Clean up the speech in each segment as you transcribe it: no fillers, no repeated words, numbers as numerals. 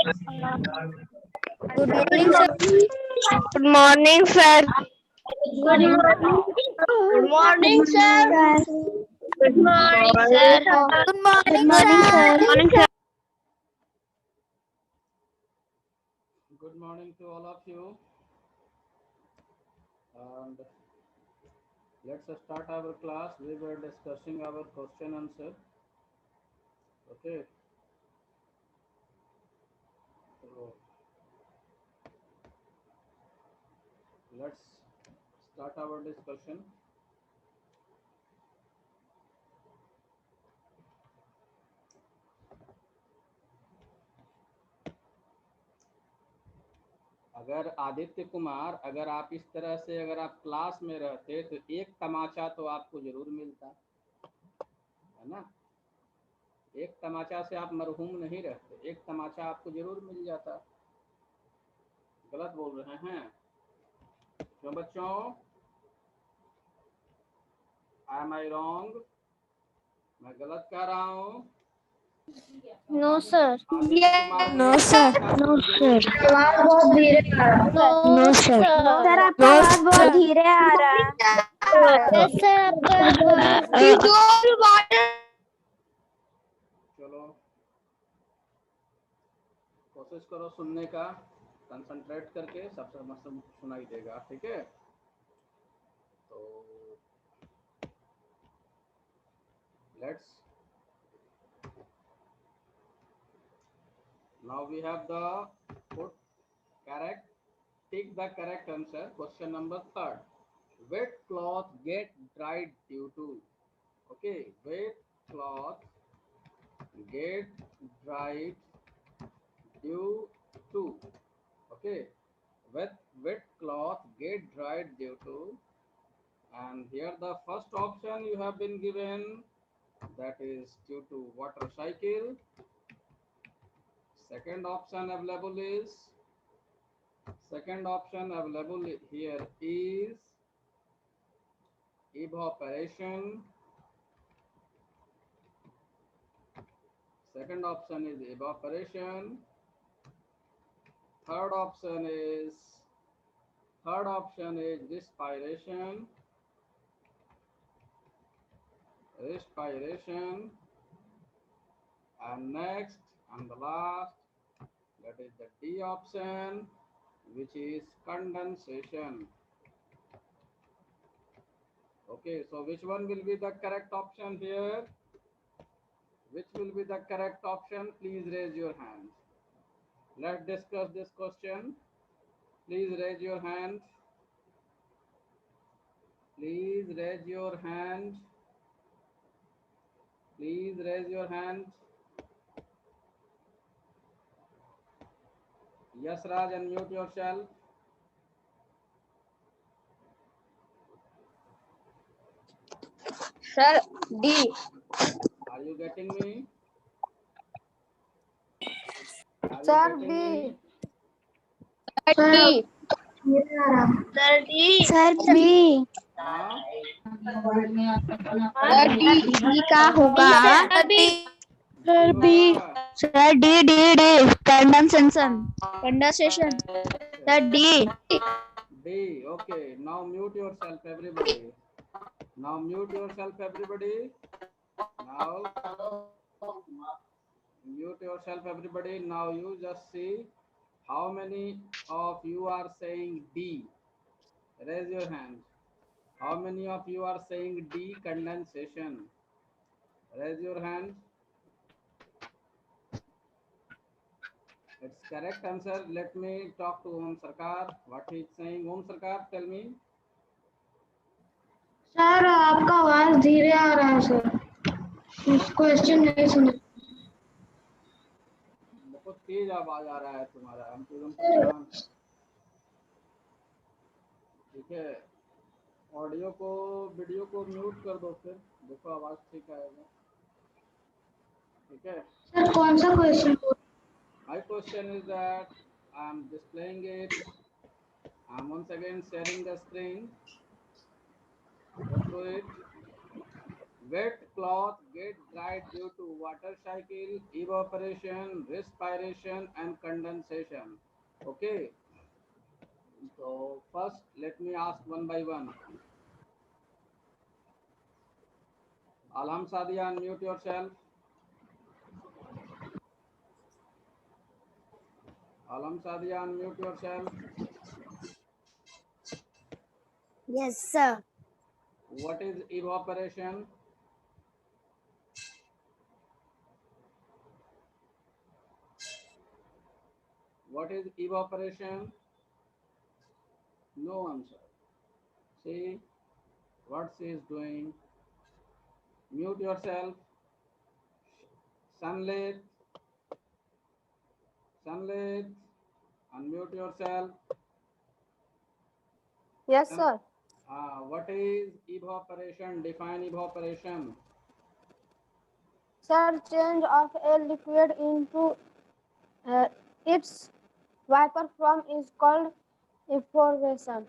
Good morning, sir. Good morning, sir. Good morning. Good morning, sir. Good morning, sir. Good morning, sir. Morning, sir. Good morning to all of you. And let's start our class. We were discussing our question answer. Okay. So let's start our discussion. अगर आदित्य कुमार, अगर आप इस तरह से अगर आप class में रहते तो एक तमाचा तो आपको जरूर मिलता है ना। एक तमाचा से आप मरहूम नहीं रहते, एक तमाचा आपको जरूर मिल जाता। गलत बोल रहे हैं क्यों बच्चों? Am I wrong? मैं गलत कह रहा हूँ? No, sir. No, sir. No, sir. आवाज बहुत धीरे आ रहा है। No, sir. सर आपका आवाज बहुत धीरे आ रहा है। Yes, sir. चलो कोशिश करो सुनने का, कंसंट्रेट करके सबसे मस्त सुनाई देगा, ठीक है। तो let's now we have the put correct, take the correct answer. Question number 3. Wet cloth get dried due to, okay, wet cloth get dried due to, okay, wet cloth get dried due to, and here the first option you have been given, that is due to water cycle. Second option available here is evaporation. Second option is evaporation. Third option is respiration. And next and the last, that is the D option, which is condensation. Okay, so which one will be the correct option here? Which will be the correct option? Please raise your hand. Let's discuss this question. Please raise your hand. Please raise your hand. Please raise your hand. Yes, Raj, unmute yourself. Sir, D. Are you getting me? Are you Sir, getting D. me? D. Sir, D. Sir, B. हाँ? Sir, D का होगा? Sir, B. Sir, D. Condensation. Sir, D. D. Okay. Now mute yourself, everybody. Now mute yourself, everybody. Now mute yourself, everybody. Now you just see how many of you are saying D. Raise your hand. How many of you are saying D, condensation? Raise your hand. It's correct answer. Let me talk to Om Sarkar. What he is saying. Om Sarkar, tell me. Sir आपका आवाज धीरे आ रहा है sir, question नहीं सुना। बहुत तेज आवाज आ रहा है तुम्हारा, हम तो एकदम परेशान हैं। ठीक है, ऑडियो को वीडियो को म्यूट कर दो, फिर देखो आवाज ठीक आएगा। ठीक है, सर कौन सा question? my question is that I am displaying it. I am once again sharing the screen. Go through it. Wet cloth get dried due to water cycle, evaporation, respiration, and condensation. Okay, so first let me ask one by one. Alham Sadia, unmute yourself. Alam Sadia, unmute yourself. Yes, sir. What is evaporation? What is evaporation? No answer. See what she is doing. Mute yourself. Sunlit. Sunlit. Unmute yourself. Yes, Sun- sir. what is evaporation? Define evaporation. Sir, change of a liquid into its vapor form is called evaporation.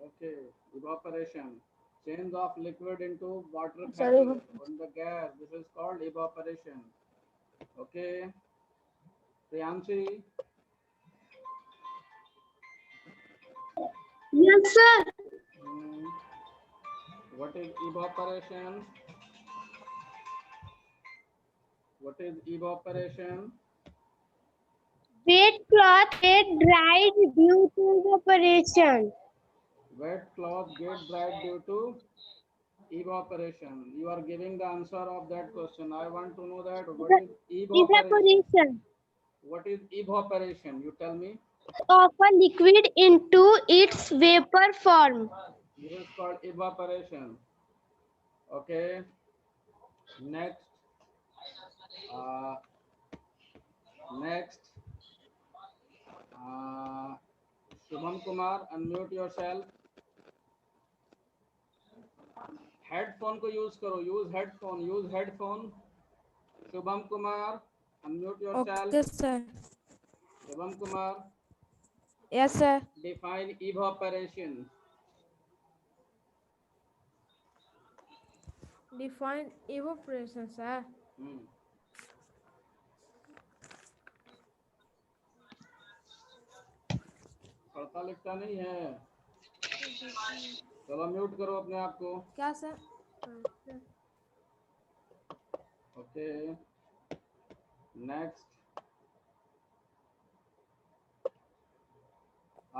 Okay, evaporation. Change of liquid into water Sorry. vapor on the gas. This is called evaporation. Okay, Priyanshi. Yes, sir. Hmm. What is evaporation? What is evaporation? Wet cloth get dried due to evaporation. Wet cloth get dried due to evaporation. You are giving the answer of that question. I want to know that what is evaporation? Evaporation What is evaporation? You tell me. of a liquid into its vapor form. This is called evaporation. Okay. Next. Uh, next. Uh, Shubham Kumar, unmute yourself. Headphone को use करो. Use headphone. Use headphone. Shubham Kumar, unmute yourself. Okay, sir. Shubham Kumar, Yes, sir. define evaporation. Define evaporation, sir. Hmm. पढ़ता लिखता नहीं है. चलो mute करो अपने आप को. क्या sir? Okay. Next.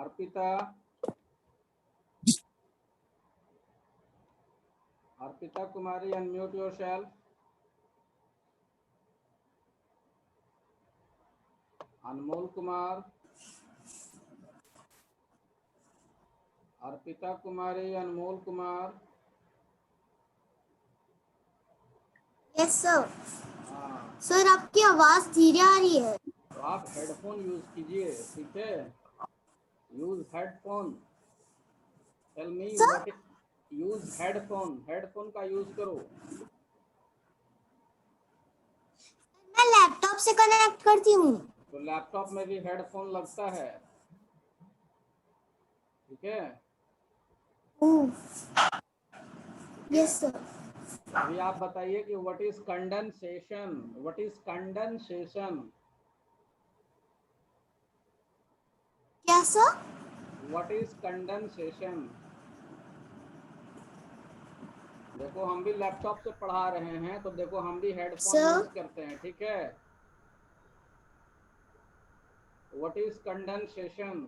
Arpita. Arpita Kumari, unmute yourself. Anmol Kumar. Arpita Kumari, Anmol Kumar. Yes sir. हाँ, सर आपकी आवाज धीरे आ रही है. तो आप हेडफोन यूज कीजिए. ठीक है, use headphone. Tell me what. Use headphone. Headphone का यूज करो. मैं लैपटॉप से कनेक्ट करती हूँ. तो लैपटॉप में भी हेडफोन लगता है. ठीक है. Yes sir. अभी आप बताइए कि what is condensation. What is condensation. क्या सर? What is condensation. देखो हम भी लैपटॉप से पढ़ा रहे हैं, तो देखो हम भी हेडफोन Sir? यूज करते हैं. ठीक है. What is condensation.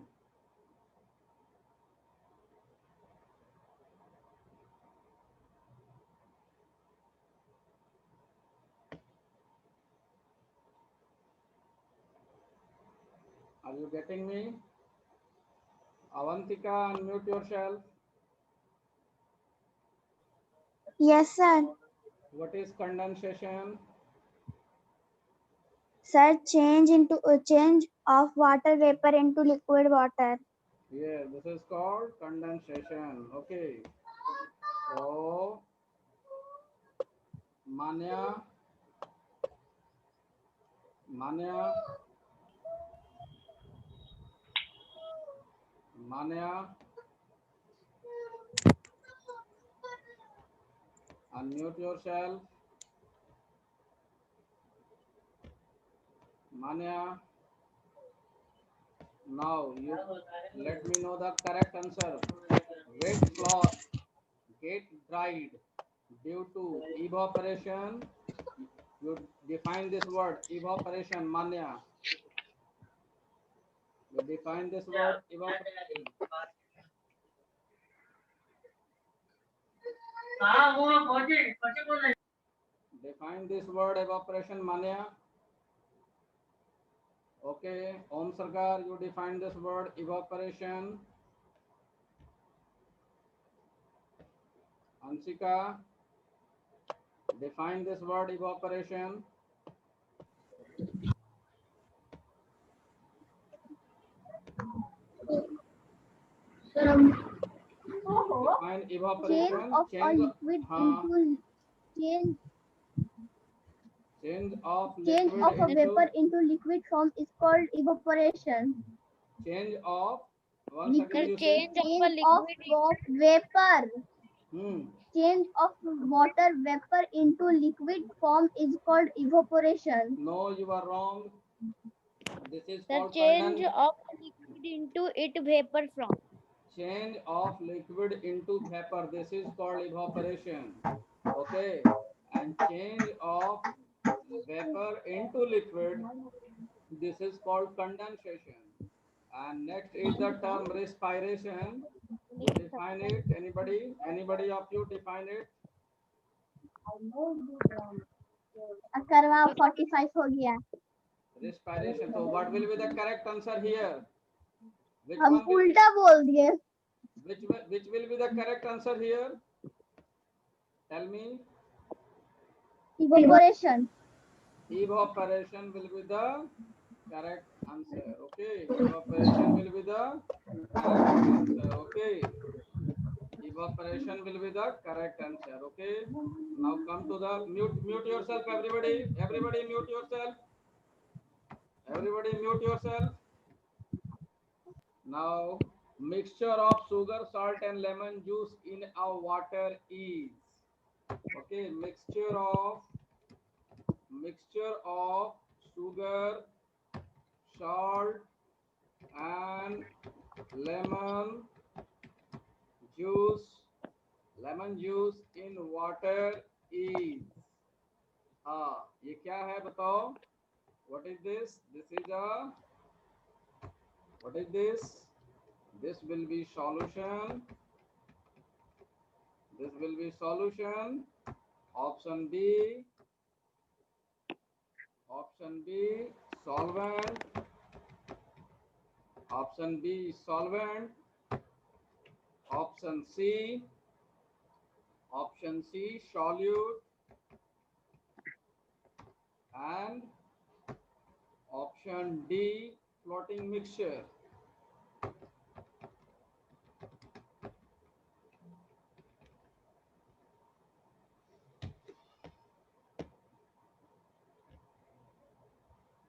Are you getting me? Avantika, unmute yourself. Yes sir. What is condensation? Sir, change of water vapor into liquid water. Yeah, this is called condensation. Okay. So, Manya, Manya, Manya. Unmute yourself. Manya. Now you let me know the correct answer. Wet cloth get dried due to evaporation. You define this word evaporation, Manya. You define this word evaporation. Define this word evaporation, Manya. Okay, Om Sarkar, you define this word evaporation. Ansika, define this word evaporation. Define Change evaporation. of a liquid into change Change of change liquid of a into vapor into liquid form is called evaporation. change of once again you say Change of a Change liquid. of vapor. hmm. Change of water vapor into liquid form is called evaporation. No, you are wrong. This is The called change of a liquid into it vapor from. change of liquid into vapor. This is called evaporation. Okay, and change of vapor into liquid. This is called condensation. And next is the term respiration. You define it. Anybody? Anybody of you define it? करवा 45 हो गया. Respiration. So what will be the correct answer here? Which हम one will be, उल्टा बोल दिए. which will be the correct answer here? Tell me. Evaporation. Evaporation will be the correct answer. Okay. Evaporation will be the correct answer. Okay. Evaporation will be the correct answer. Okay. Now come to the mute yourself, everybody. Everybody mute yourself. Everybody mute yourself. Now mixture of sugar, salt and lemon juice in a water is okay. Mixture of sugar, salt and lemon juice in water is ये क्या है बताओ. What is this? This is a what is this? This will be solution. This will be solution. Option B solvent. Option B solvent. Option C solute. And option D floating mixture.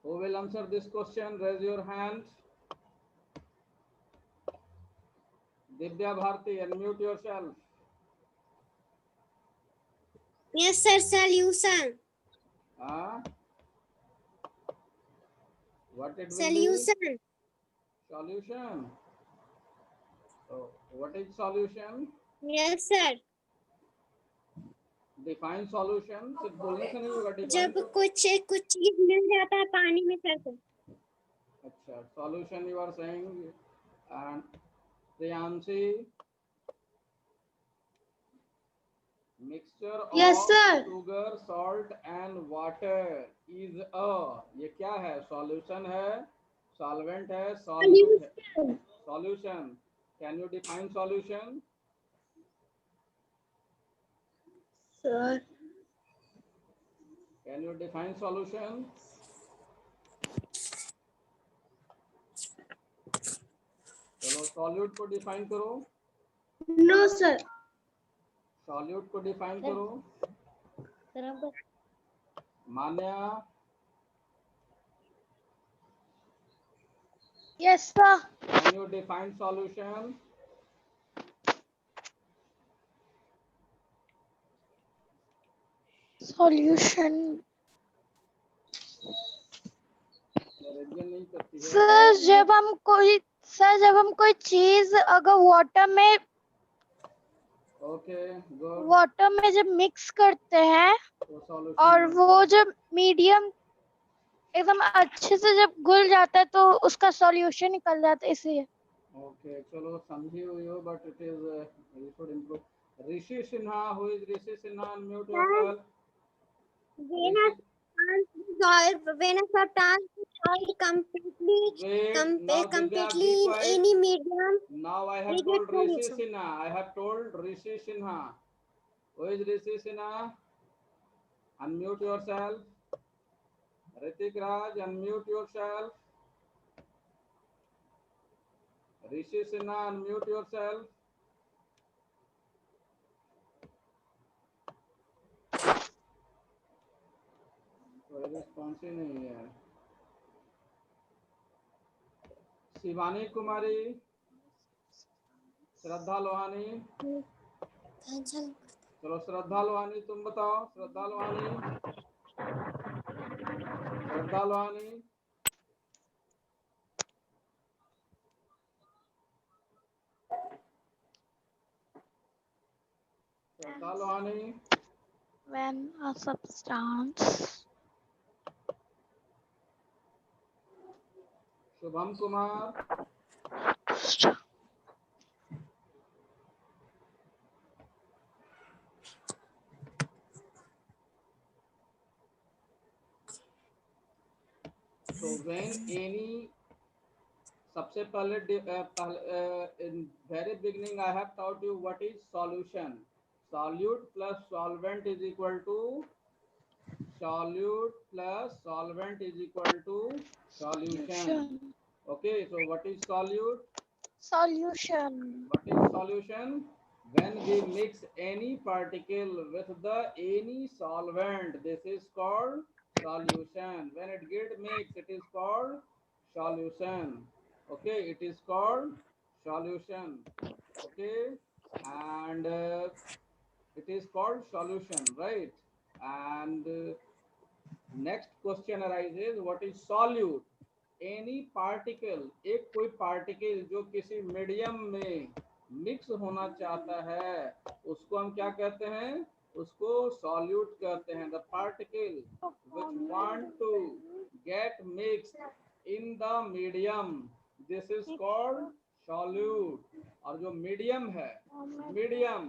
Who will answer this question? Raise your hand. Divya Bharti, unmute yourself. Yes, sir. Solution. What it will Solution. be? Solution. So, what is solution? Yes, sir. Define solution. सिर्फ बोलने से नहीं होगा. जब Define. कुछ चीज मिल जाता है पानी में सर तो. अच्छा. Solution you are saying. And Priyanshi. Mixture Yes, of sir. sugar, salt and water is a. ये क्या है? Solution है, solvent है, solute है. Solution. Can you define solution? Sir. Can you define solution? चलो solute को define करो. No, sir. Solute को define करो. मान्या. Yes, sir. Can you define solution? Solution revision नहीं करती है। सर जब हम कोई चीज अगर ओके गुड। वाटर में जब मिक्स करते हैं तो सॉल्यूशन और वो जब मीडियम एकदम अच्छे से जब घुल जाता है तो उसका सॉल्यूशन निकल जाता है, इसलिए। ओके चलो समझी हुई हो but it is you should improve. Rishi Sinha, who is Rishi Sinha, unmute yourself. Rishi When a substance is dissolved completely, wait, now Divya completely be in quiet. any medium, Now I have rigid told Rishi solution. Sinha. I have told Rishi Sinha. Who is Rishi Sinha? Unmute yourself. Ritik Raj, unmute yourself. Rishi Sinha, unmute yourself. कोई response ही नहीं है। शिवानी कुमारी, श्रद्धा लोहानी। चलो श्रद्धा लोहानी तुम बताओ। श्रद्धा लोहानी, श्रद्धा लोहानी। श्रद्धा Lohani. When a substance Shubham Kumar. So when any, सबसे पहले in very beginning I have taught you what is solution. Solute plus solvent is equal to solute plus solvent is equal to solution. Okay, so what is solute? solution What is solution? When we mix any particle with the any solvent, this is called solution. When it get mixed, it is called solution. Okay, it is called solution. Okay, and it is called solution, right? And next question arises, what is solute? Any particle, एक कोई particle जो किसी medium में mix होना चाहता है उसको हम क्या कहते हैं? उसको सॉल्यूट कहते हैं। The particle which want to get mixed in the medium, this is called solute. और जो मीडियम है, मीडियम,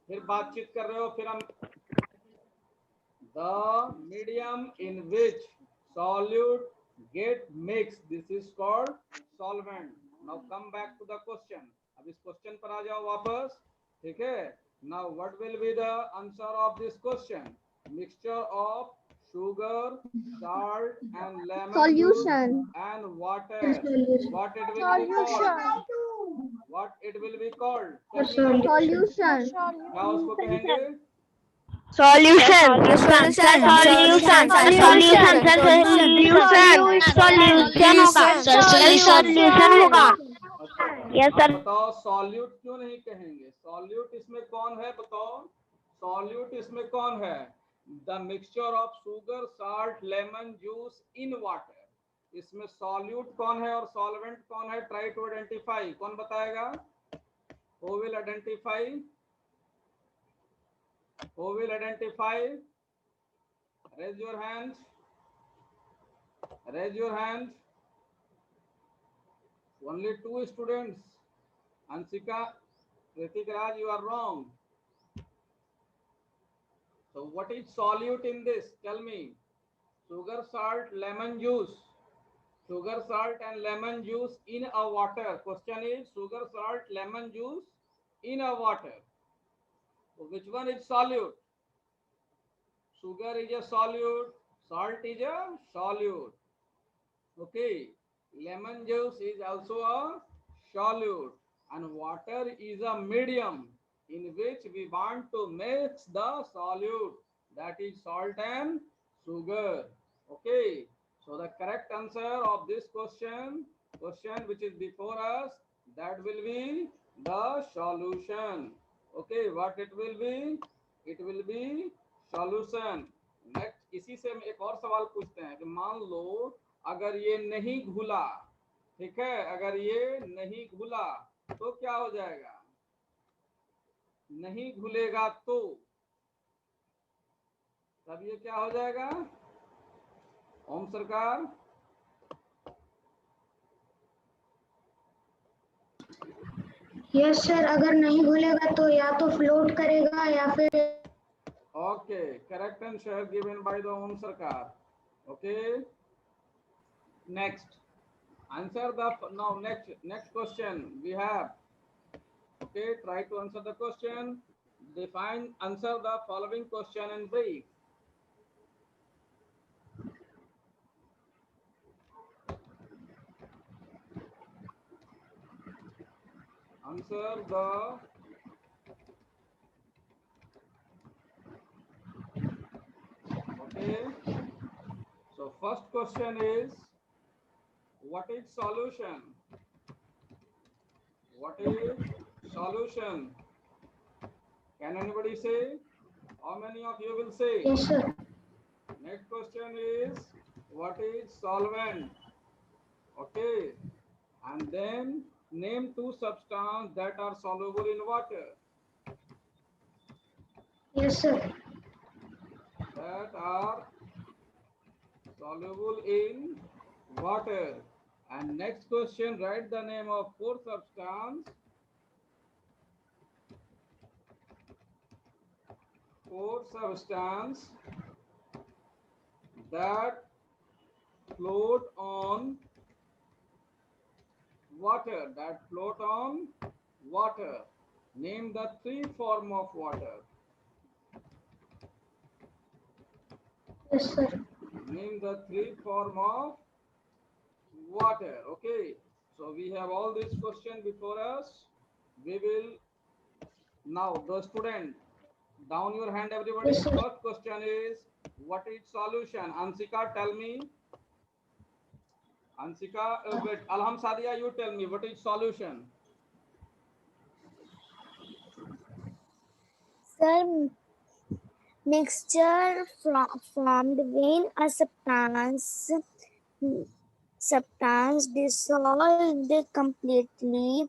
फिर बातचीत कर रहे हो, फिर हम the medium in which solute get mixed, this is called solvent. Now come back to the question. अब इस क्वेश्चन पर आ जाओ वापस, ठीक है? Now what will be the answer of this question? Mixture of sugar, salt and lemon Solution. juice and water. What it will be called? What it will be called? Solution. क्या उसको कहेंगे? Solution. solution होगा। अच्छा, Yes, आप sir. बताओ solute क्यों नहीं कहेंगे? सॉल्यूट इसमें कौन है बताओ? सॉल्यूट इसमें कौन है? The mixture of sugar, salt, lemon juice in water. इसमें सॉल्यूट कौन है और सॉल्वेंट कौन है? Try to identify. कौन बताएगा? Who will identify? Who will identify? Raise your hands, raise your hands. Only 2 students. Ansika, Ritik Raj, you are wrong. So what is solute in this? Tell me. Sugar, salt, lemon juice. Sugar, salt and lemon juice in a water. Question is sugar, salt, lemon juice in a water. So which one is solute? Sugar is a solute. Salt is a solute. Okay. Lemon juice is also a solute. And water is a medium in which we want to mix the solute, that is salt and sugar. Okay, so the correct answer of this question which is before us, that will be the solution. Okay, what it will be? It will be solution. Next इसी से हम एक और सवाल पूछते हैं कि मान लो अगर ये नहीं घुला, ठीक है, अगर ये नहीं घुला तो क्या हो जाएगा? नहीं घुलेगा तो तब ये क्या हो जाएगा? ओम सरकार, यस सर, अगर नहीं घुलेगा तो या तो फ्लोट करेगा या फिर okay, correct answer given by the Om Sarkar. Okay, next answer the now next question we have. Okay, try to answer the question. Define, answer the following question in brief. Answer the okay. So first question is, what is solution? What is solution? Can anybody say? How many of you will say? Yes sir. Next question is, what is solvent? Okay, and then name two substances that are soluble in water. Yes sir. That are soluble in water. And next question, write the name of four substances. Four substances that float on water. That float on water. Name the three forms of water. Yes sir. Name the three forms of water. Okay, so we have all these questions before us. We will now, the student, down your hand everybody. Yes, sir. First question is, what is solution? Ansika, tell me. Ansika, wait, Alham Sadia, you tell me, what is solution? Sir, mixture formed when a substance dissolved completely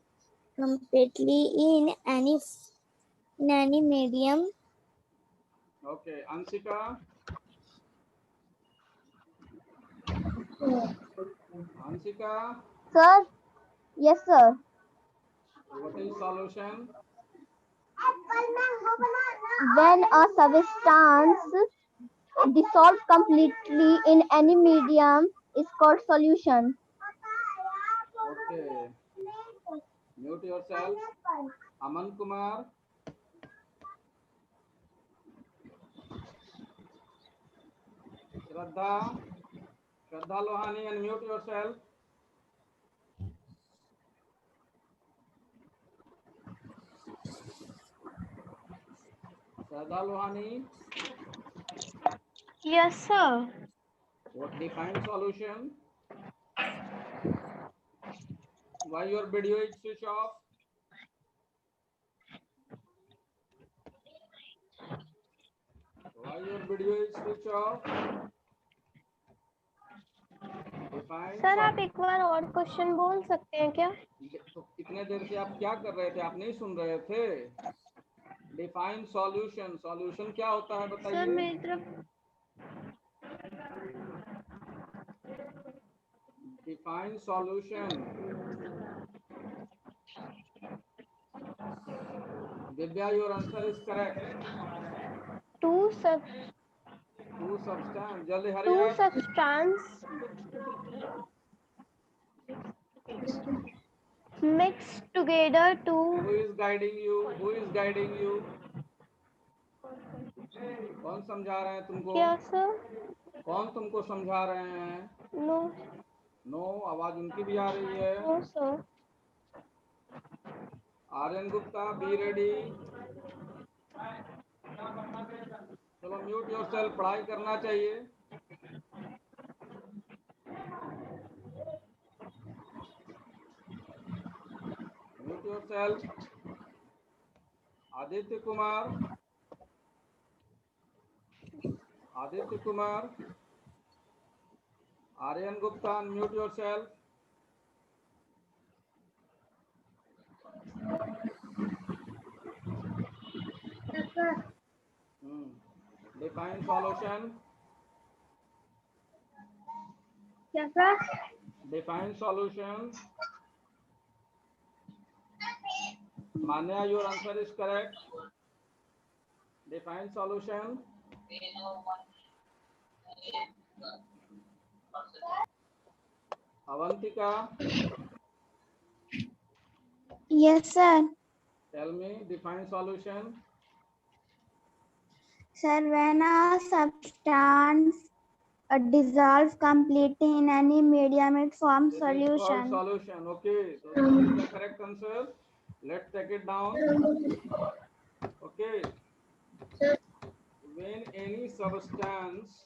in any medium. Okay, Ansika. Ansika, Sir, yes, sir. what is solution? When a substance dissolves completely in any medium is called solution. Okay, mute yourself. Aman Kumar. Shraddha Lohani, unmute yourself. Shraddha Lohani, Yes, sir. what defines solution? Why your video is switch off? Why your video is switch off? Define. Sir आप एक बार और question बोल सकते हैं क्या? तो इतने देर से आप क्या कर रहे थे? आप नहीं सुन रहे थे? डिफाइन सॉल्यूशन, सॉल्यूशन क्या होता है सर बताइए? मेरी तरफ define solution. Divya, your answer is correct. two substance, जल्दी हरी two up. substance mixed together to Who is guiding you? Who is guiding you? कौन समझा रहे हैं तुमको? क्या सर? कौन तुमको समझा रहे हैं? नो नो, आवाज उनकी भी आ रही है। No sir. Aryan Gupta, be ready. चलो म्यूट योरसेल्फ, पढ़ाई करना चाहिए। Mute yourself. Aditya Kumar, Aditya Kumar, Aryan Gupta, unmute yourself. Yes, sir. Define solution. Yes, sir. Define solution. Manya, your answer is correct. Define solution. Avantika, Yes, sir. tell me, define solution. Sir, when a substance dissolves completely in any medium, it forms This is called solution. solution. Okay, so this is the correct answer. Let's take it down. Okay, Sir, when any substance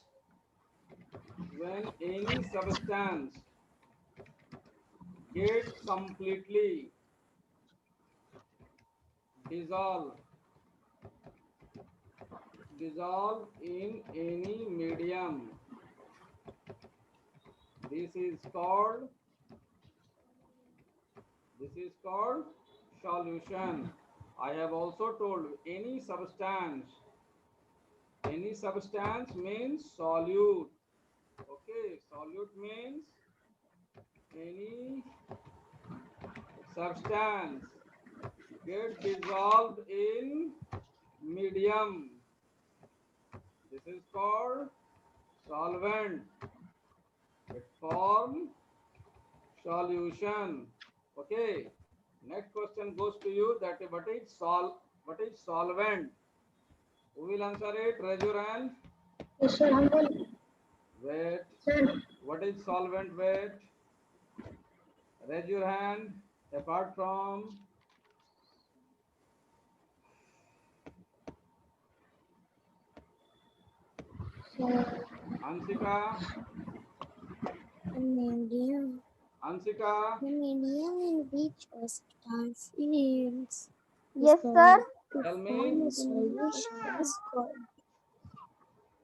get completely dissolve in any medium, this is called solution. I have also told any substance means solute. Okay, solute means any substance get dissolved in medium. This is called solvent. It forms solution. Okay. Next question goes to you. That what is solvent? Who will answer it? Raise your hand. yes, sir. Wait. Sir, What is solvent? Wait. Raise your hand. Apart from Ansika. Ansika. The medium in which a substance is Yes, dissolved sir. to Tell me. form a solution is called.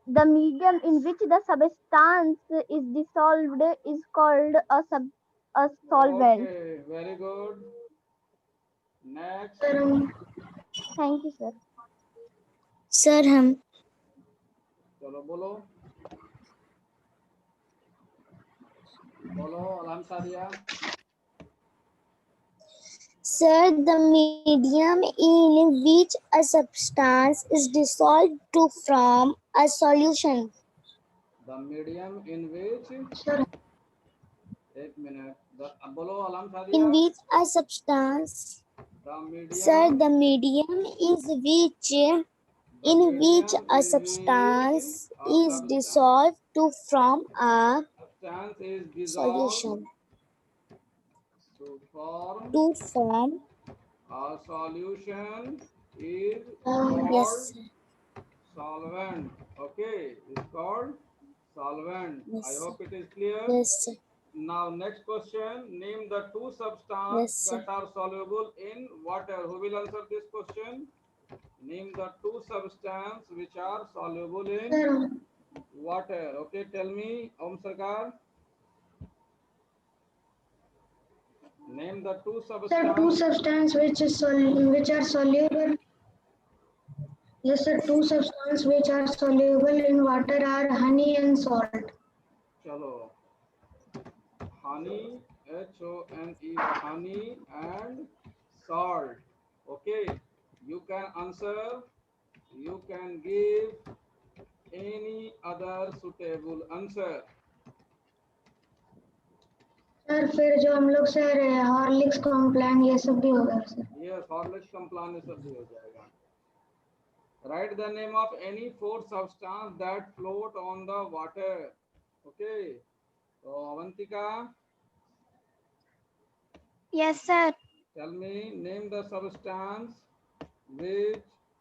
The medium in which the substance is dissolved is called a solvent. Okay. Very good. Next. sir, Thank you, sir. Sir, हम चलो बोलो अलहम Sadia. Sir, the medium in which a substance is dissolved to form a solution. The medium in which sir, एक minute बोलो अलहम In Sadia. which a substance, The medium. sir, the medium is which in which a substance is dissolved to form a Substance is dissolved solution. to form To form, a solution is yes, called sir. solvent. Okay, it's called solvent. Yes, I sir. hope it is clear. Yes, sir. Now next question. Name the two Yes, substances sir. that are soluble in water. Who will answer this question? Name the two substances which are soluble in sir, water. Okay, tell me, Om Sarkar. Name the two sir, two substances. substances which are soluble. Yes, sir. Two substances which are soluble in water are honey and salt. Chalo. Honey, HONE, honey and salt. Okay, you can answer. You can give any other suitable answer. Sir फिर जो हम लोग sir Horlicks Complan ये सब भी होगा sir. Yes, Horlicks Complan सब भी हो जाएगा. Write the name of any four substance that float on the water. Okay. So Avantika, Yes, sir. tell me, name the substance which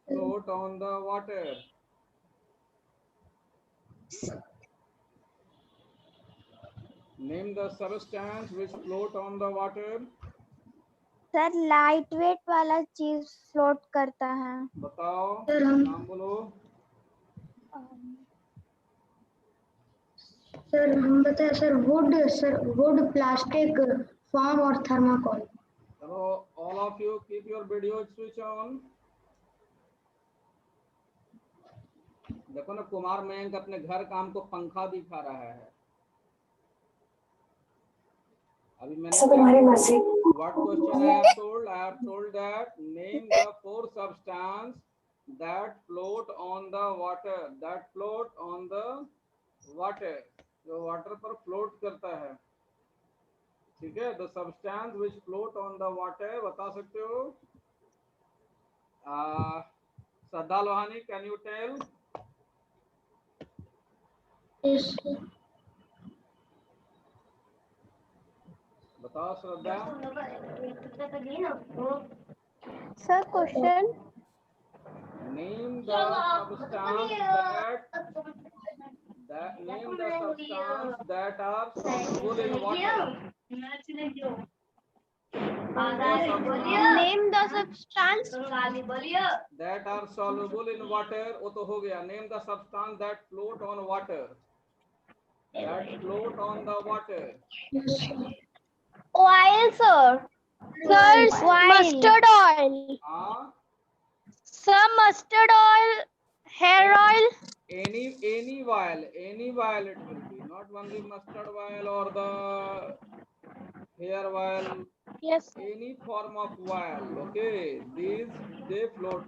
float on the water. Name the substance which float on the water. Sir light weight वाला चीज float करता है. बताओ sir हम नाम बोलो. Sir हम बताए सर, वुड, प्लास्टिक, फोम और थर्माकोल। चलो all of you keep your video switch on. देखो ना, कुमार मयंक अपने घर का हमको पंखा दिखा रहा है। अभी मैंने what question I have told? I have told that name the 4 substance that float on the water. That float on the water. जो वाटर पर फ्लोट करता है, ठीक है। The substance which float on the water, बता सकते हो? श्रद्धा Lohani, can you tell? Yes, बताओ श्रद्धा। Sir, question. Name the substance that are soluble in water. Name the substance. That are soluble in water, वो तो हो गया। Name the substance that float on water. That float on the water. yes, sir. Oil, sir. Sir, mustard oil. हाँ, Sir, mustard oil. Hair oil. any oil it will be, not only mustard oil or the hair oil. Yes. Any form of oil, okay, these they float.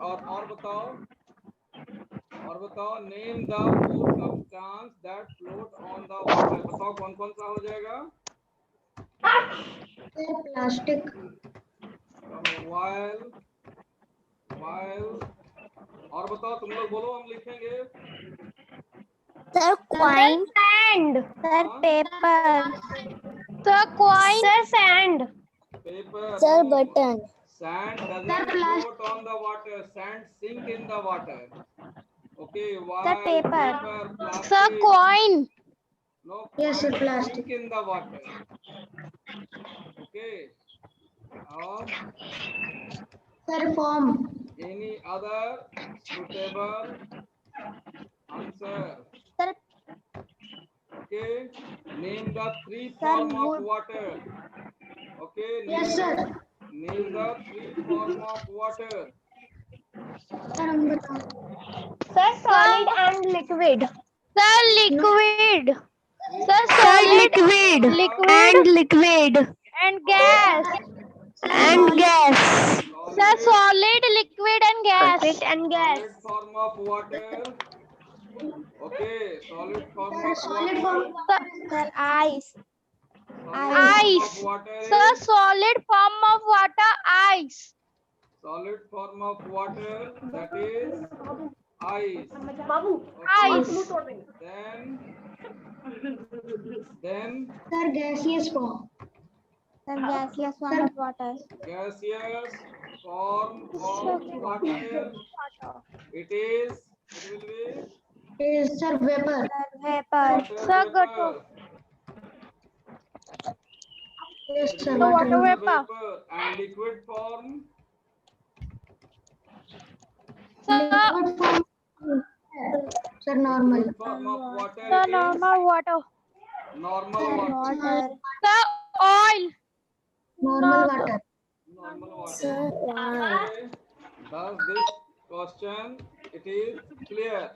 और बताओ name the 4 substance that float on the water. बताओ कौन कौन सा हो जाएगा? Sir, plastic, vial, और बताओ, तुम लोग बोलो, हम लिखेंगे। Sir, coin. Sand. Sir, हाँ? paper. Sir, coin. Sir, sand. Paper. Sir, No. button. Sand doesn't float on the water. Sand sink in the water. Okay, why? paper. Plastic. Sir, coin. No, Yes, sir, coin plastic. sink in the water. Okay. Or sir, foam, any other suitable answer? Sir. Okay. Name the 3 form of water. Okay. yes, sir. Name the 3 form of water. Sir, हम बताओ। Sir, solid and liquid. Sir, liquid. Sir, solid, liquid, and gas. Sir, solid, liquid, and gas. Solid form of water. Okay, solid form of Solid water. form, Sir, ice. Solid form of water Sir, is solid form of water, ice. solid form of water, that is ice. Ice. Then sir, gaseous form, Sir, gaseous form of water. gaseous form of water. It will be is sir, vapor, Vapor. Sir, vapor. yes, sir, So, water water, vapor. And liquid form, Sir, liquid form, sir, normal, liquid form of water, sir, it is normal water. normal water. Sir, oil. normal water, Normal water. Sir, why? Okay. Thus this question, it is clear.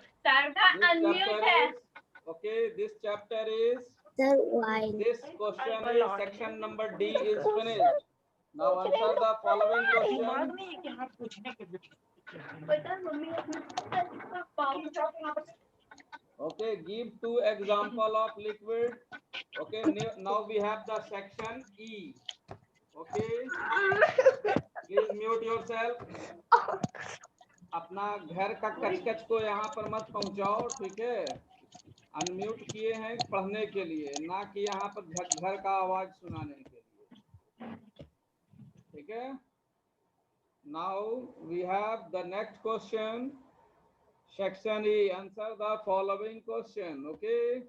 This chapter is Sir, why? this question is section number D is finished. Now answer the following question. Okay, give 2 example of liquid. Okay, now we have the section E. Okay, please mute yourself. अपना घर का कचकच को यहाँ पर मत पहुंचाओ, ठीक है। Unmute किए हैं पढ़ने के लिए, ना कि यहाँ पर घर का आवाज सुनाने के लिए, ठीक है। Now we have the next question, section E. Answer the following question. Okay.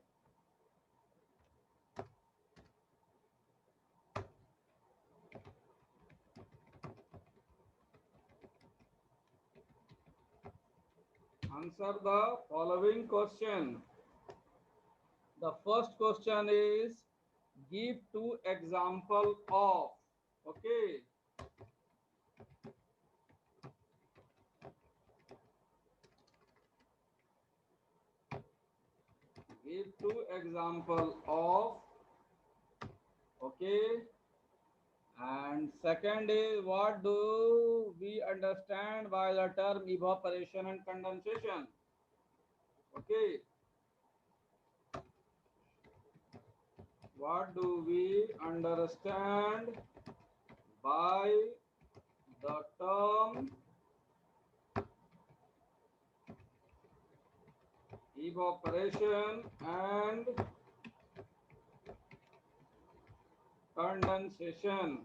Answer the following question. The first question is give two example of. Okay. Give two example of. Okay. And second is what do we understand by the term evaporation and condensation? Okay. What do we understand by the term evaporation and condensation?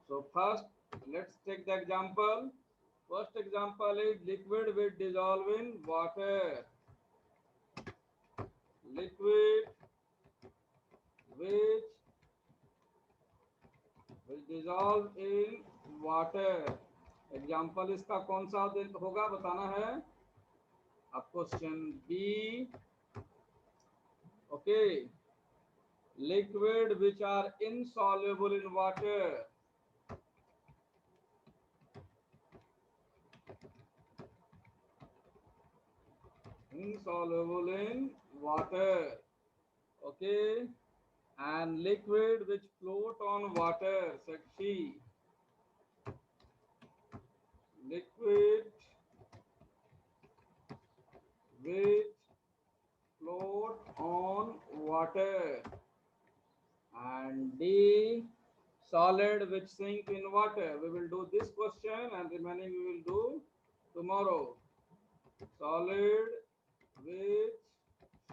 So first, let's take the example. First example is liquid which dissolve in water. Liquid which will dissolve in water. Example इसका कौन सा होगा बताना है. अब question B. Okay. Liquid which are insoluble in water. Insoluble in water. Okay. And liquid which float on water. Sakshi. Liquid which float on water. And D, solid which sink in water. We will do this question and remaining we will do tomorrow. Solid which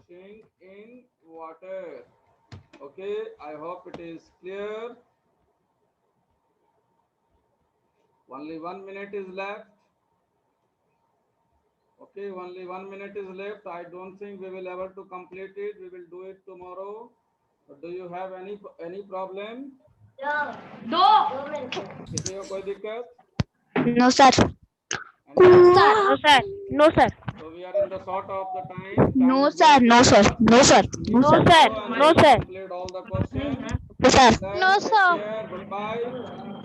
sink in water. Okay, I hope it is clear. Only 1 minute is left. Okay, only 1 minute is left. I don't think we will able to complete it. We will do it tomorrow. Do you have any problem? No. किसी को कोई दिक्कत? No, sir. Any- No, sir. No, sir. So we are in the short of the time. No, Time is sir. going No, sir. fast. No, sir. Please No, go sir. and No, we will sir. complete all the questions. No, sir. No, sir. Take care. Goodbye.